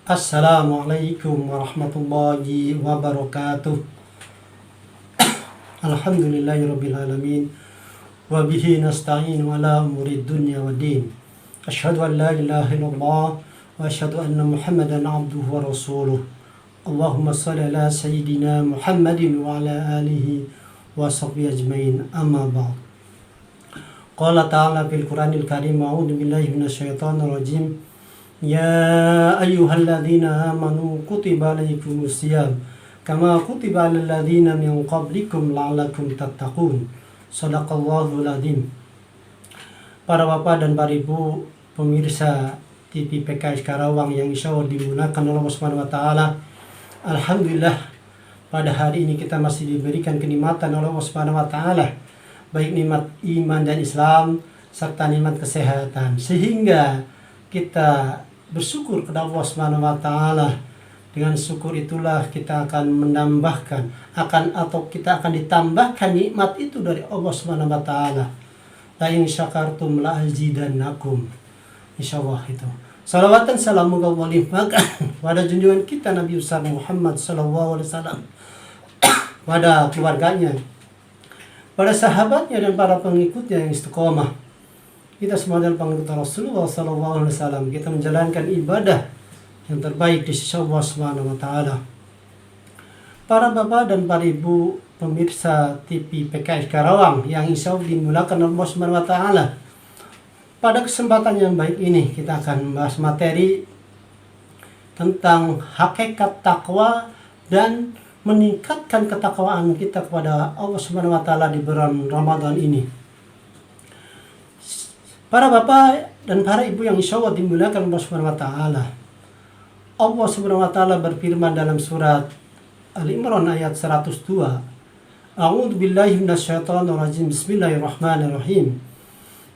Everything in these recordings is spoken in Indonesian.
Assalamualaikum warahmatullahi wabarakatuh. Alhamdulillahirabbil alamin wa bihi nasta'in ala umuri dunya waddin. Asyhadu an la ilaha illallah wa asyhadu anna Muhammadan abduhu wa rasuluh. Allahumma shalli ala sayyidina Muhammadin wa ala alihi wa sahbihi ajmain. Amma ba'd. Qala ta'ala fil Qur'anil Karim, a'udzu billahi minasyaitonir rajim. Ya ayyuhalladzina amanu kutiba alaikumus syiyam kama kutiba alal ladzina min qablikum la'allakum tattaqun. Shadaqallahul adzim. Para bapak dan para ibu pemirsa TV PKS Karawang yang insyaallah dimuliakan oleh Allah Subhanahu wa taala. Alhamdulillah, pada hari ini kita masih diberikan kenikmatan oleh Allah Subhanahu wa taala, baik nikmat iman dan Islam serta nikmat kesehatan, sehingga kita bersyukur kepada Allah Subhanahu wa taala. Dengan syukur itulah kita akan menambahkan kita akan ditambahkan nikmat itu dari Allah Subhanahu wa taala. La in syakartum la azidannakum. Insyaallah itu. Salawatan salamu pada junjungan kita Nabi besar Muhammad sallallahu alaihi wasallam, pada keluarganya, pada sahabatnya dan para pengikutnya yang istiqomah. Kita semua adalah pengikut Rasulullah sallallahu alaihi wasallam. Kita menjalankan ibadah yang terbaik di sisi Allah Subhanahu wa taala. Para bapak dan para ibu pemirsa TV PKS Karawang yang insyaallah dimulakan Allah Subhanahu wa taala. Pada kesempatan yang baik ini kita akan membahas materi tentang hakikat takwa dan meningkatkan ketakwaan kita kepada Allah Subhanahu wa taala di bulan Ramadan ini. Para bapak dan para ibu yang insyaallah dimuliakan Allah Subhanahu wa taala. Allah Subhanahu wa taala berfirman dalam surat Al-Imran ayat 102. A'udzu billahi minasyaitonir rajim. Bismillahirrahmanirrahim.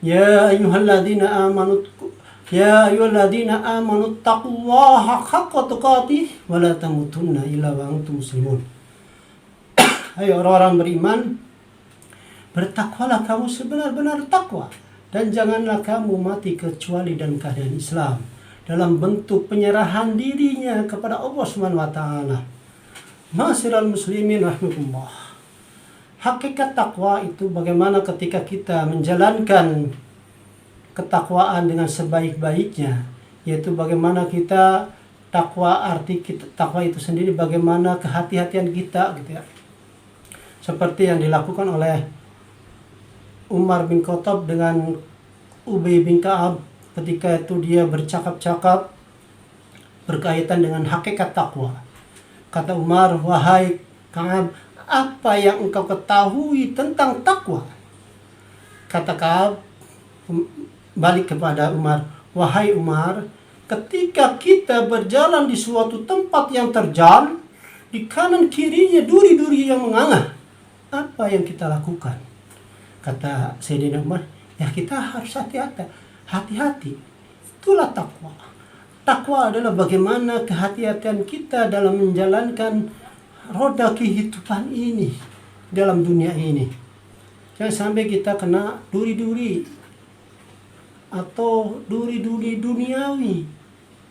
Ya ayyuhalladzina amanu taqullaha haqqa tuqatih wa la tamutunna illa wa antum muslimun. Hai orang-orang beriman, bertakwalah kamu sebenar-benar takwa, dan janganlah kamu mati kecuali dalam keadaan Islam, dalam bentuk penyerahan dirinya kepada Allah Subhanahu wa taala. Ma'asyiral muslimin rahimakumullah. Hakikat takwa itu bagaimana ketika kita menjalankan ketakwaan dengan sebaik-baiknya, yaitu bagaimana kita arti takwa itu sendiri bagaimana kehati-hatian kita gitu ya. Seperti yang dilakukan oleh Umar bin Khattab dengan Ubay bin Ka'ab ketika itu dia bercakap-cakap berkaitan dengan hakikat takwa. Kata Umar, "Wahai Ka'ab, apa yang engkau ketahui tentang takwa?" Kata Ka'ab balik kepada Umar, "Wahai Umar, ketika kita berjalan di suatu tempat yang terjal, di kanan kirinya duri-duri yang menganga, apa yang kita lakukan?" Kata Sayyidina Umar, ya kita harus hati-hati. Itulah takwa. Takwa adalah bagaimana kehati-hatian kita dalam menjalankan roda kehidupan ini, dalam dunia ini. Jangan sampai kita kena duri-duri atau duri-duri duniawi.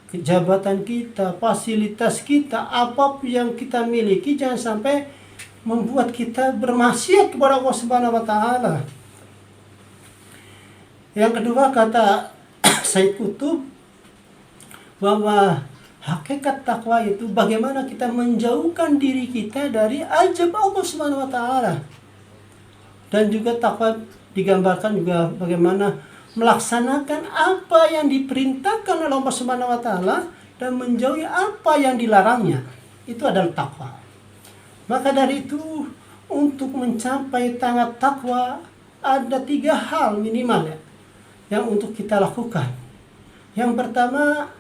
Kejabatan kita, fasilitas kita, apapun yang kita miliki, jangan sampai membuat kita bermaksiat kepada Allah Subhanahu wa taala. Yang kedua, kata Said Qutb, bahwa hakikat takwa itu bagaimana kita menjauhkan diri kita dari ajab Allah Subhanahu wa taala. Dan juga takwa digambarkan juga bagaimana melaksanakan apa yang diperintahkan oleh Allah Subhanahu wa taala dan menjauhi apa yang dilarangnya. Itu adalah takwa. Maka dari itu, untuk mencapai tingkat takwa ada 3 hal minimal ya, yang untuk kita lakukan. Yang pertama,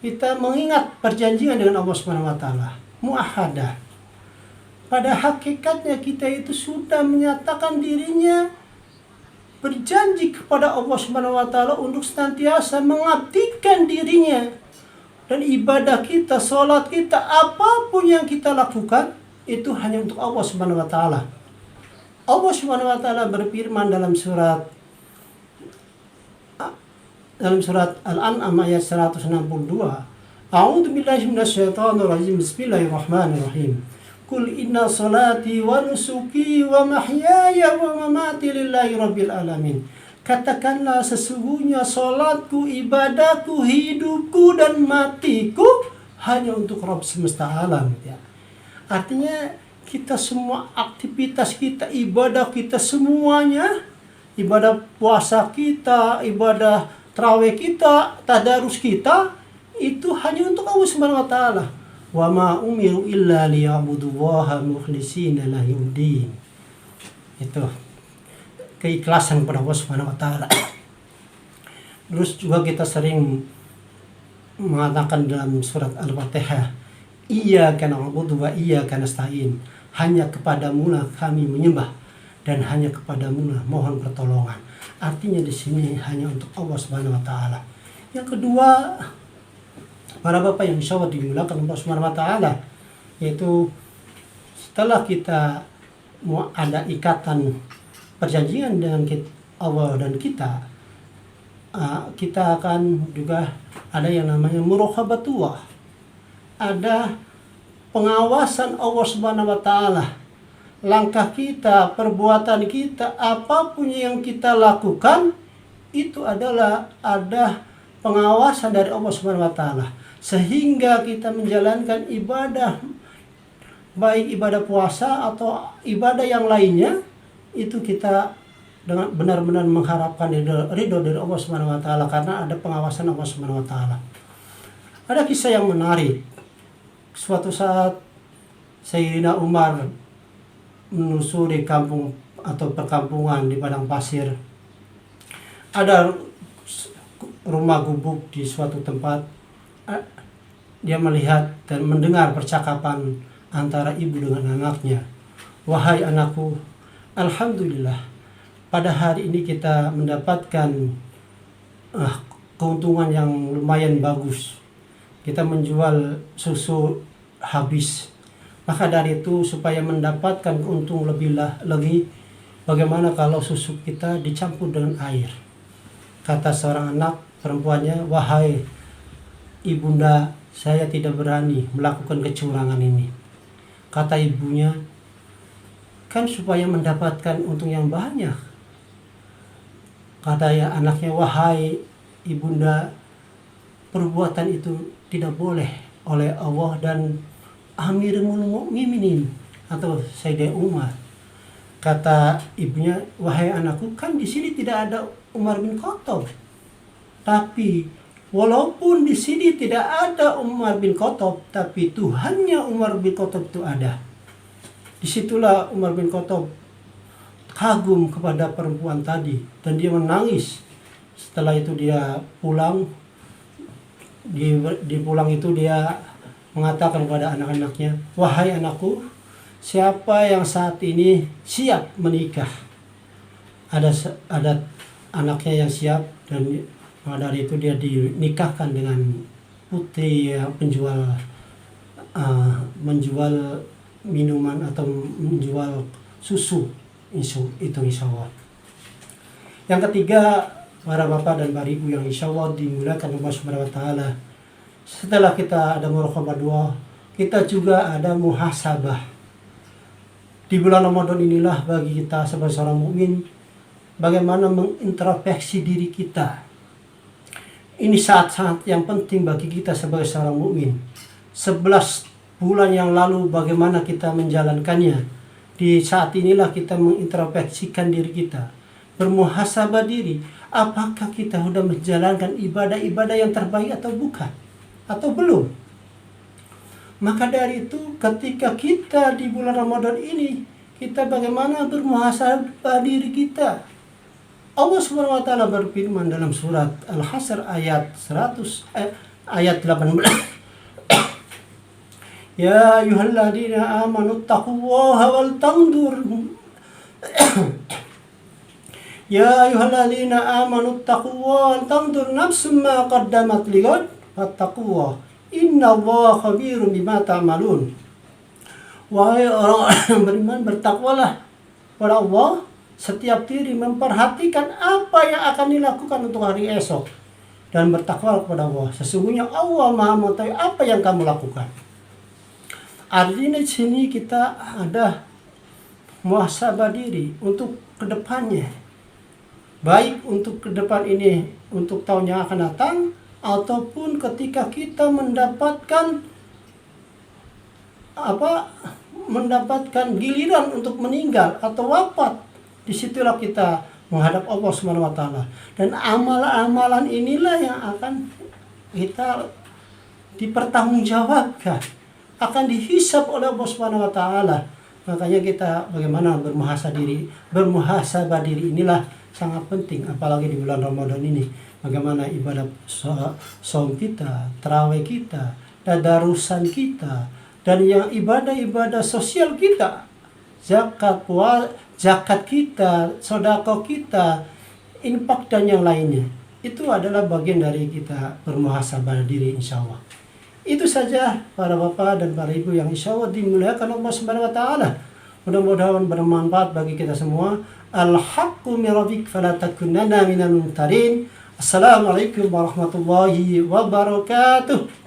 kita mengingat perjanjian dengan Allah Subhanahu wa taala, muahadah. Pada hakikatnya kita itu sudah menyatakan dirinya berjanji kepada Allah Subhanahu wa taala untuk senantiasa mengabdikan dirinya, dan ibadah kita, salat kita, apapun yang kita lakukan itu hanya untuk Allah Subhanahu wa taala. Allah Subhanahu wa taala berfirman dalam surat Al-An'am ayat 162, A'udzu billahi minasyaitonir rajim. Bismillahirrahmanirrahim. Qul inna salati wa nusuki wa mahyaya wa mamati lillahi rabbil alamin. Katakanlah sesungguhnya salatku, ibadahku, hidupku dan matiku hanya untuk Rabb semesta alam, ya. Artinya kita semua aktivitas kita, ibadah kita semuanya, ibadah puasa kita, ibadah tarawih kita, tadarus kita, itu hanya untuk Allah Subhanahu wa taala. Wa ma umiru illa liya'budullaha mukhlishina lahuddin. Itu keikhlasan kepada Allah Subhanahu wa taala. Terus juga kita sering mengatakan dalam surat Al-Fatihah, iyyaka na'budu wa iyyaka nasta'in. Hanya kepadamu lah kami menyembah dan hanya kepadamu lah mohon pertolongan. Artinya di sini hanya untuk Allah Subhanahu wa taala. Yang kedua, para bapak yang insyaallah dimuliakan Allah Subhanahu wa taala, yaitu setelah kita mau ada ikatan perjanjian dengan Allah dan kita akan juga ada yang namanya muraqabatullah. Ada pengawasan Allah Subhanahu wa taala. Langkah kita, perbuatan kita, apapun yang kita lakukan itu adalah ada pengawasan dari Allah Subhanahu wa taala. Sehingga kita menjalankan ibadah, baik ibadah puasa atau ibadah yang lainnya, itu kita dengan benar-benar mengharapkan ridho dari Allah Subhanahu wa taala karena ada pengawasan Allah Subhanahu wa taala. Ada kisah yang menarik. Suatu saat Sayyidina Umar menelusuri kampung atau perkampungan di padang pasir. Ada rumah gubuk di suatu tempat. Dia melihat dan mendengar percakapan antara ibu dengan anaknya. Wahai anakku, alhamdulillah, pada hari ini kita mendapatkan keuntungan yang lumayan bagus. Kita menjual susu habis. Maka dari itu supaya mendapatkan keuntungan lagi, bagaimana kalau susu kita dicampur dengan air? Kata seorang anak perempuannya, wahai ibunda, saya tidak berani melakukan kecurangan ini. Kata ibunya, kan supaya mendapatkan untung yang banyak. Kata ya anaknya, wahai ibunda, perbuatan itu tidak boleh oleh Allah dan Amirul Mukminin atau Sayyidina Umar. Kata ibunya, wahai anakku, kan di sini tidak ada Umar bin Khattab. Tapi walaupun di sini tidak ada Umar bin Khattab, tapi Tuhannya Umar bin Khattab itu ada. Disitulah Umar bin Khattab kagum kepada perempuan tadi dan dia menangis. Setelah itu dia pulang. Di pulang itu dia mengatakan kepada anak-anaknya, wahai anakku, siapa yang saat ini siap menikah? Ada anaknya yang siap dan dari itu dia dinikahkan dengan putri menjual minuman atau menjual susu itu insya Allah. Yang ketiga, para bapak dan para ibu yang insya Allah dimuliakan Allah Subhanahu wa taala, setelah kita ada muraqabah dua, kita juga ada muhasabah. Di bulan Ramadan inilah bagi kita sebagai seorang mukmin bagaimana mengintrospeksi diri kita. Ini saat-saat yang penting bagi kita sebagai seorang mukmin. 11 bulan yang lalu bagaimana kita menjalankannya. Di saat inilah kita mengintrospeksikan diri kita. Bermuhasabah diri. Apakah kita sudah menjalankan ibadah-ibadah yang terbaik atau bukan? Atau belum? Maka dari itu ketika kita di bulan Ramadan ini, kita bagaimana bermuhasabah diri kita. Allah Subhanahu wa taala berfirman dalam surat Al-Hasr ayat 18. Ya ayyuhalladzina amanu taqullaha wal tanzur Ya ayyuhalladzina amanu taqullaha wal tanzur nafsum ma qaddamat lighad wattaqullaha innallaha khabirum bima ta'malun. Wahai orang-orang yang beriman, bertakwalah kepada Allah. Setiap diri memperhatikan apa yang akan dilakukan untuk hari esok. dan bertakwa kepada Allah. Sesungguhnya Allah Maha mengetahui apa yang kamu lakukan. Artinya di sini kita ada muhasabah diri untuk kedepannya, baik untuk ke depan ini, untuk tahun yang akan datang, ataupun ketika kita mendapatkan giliran untuk meninggal atau wafat. Disitulah kita menghadap Allah Subhanahu wa taala. Dan amalan-amalan inilah yang akan kita dipertanggungjawabkan, akan dihisab oleh Allah Subhanahu wa taala. Makanya kita bagaimana bermuhasabah diri inilah sangat penting, apalagi di bulan Ramadan ini. Bagaimana ibadah saum kita, tarawih kita, tadarusan kita, dan yang ibadah-ibadah sosial kita, zakat kita, sedekah kita, infak dan yang lainnya. Itu adalah bagian dari kita bermuhasabah diri, insya Allah. Itu saja para bapak dan para ibu yang insya Allah dimuliakan Allah Subhanahu wa taala. Mudah-mudahan bermanfaat bagi kita semua. Al-haqqu min rabbik fala takunanna minal mumtarin. Assalamualaikum warahmatullahi wabarakatuh.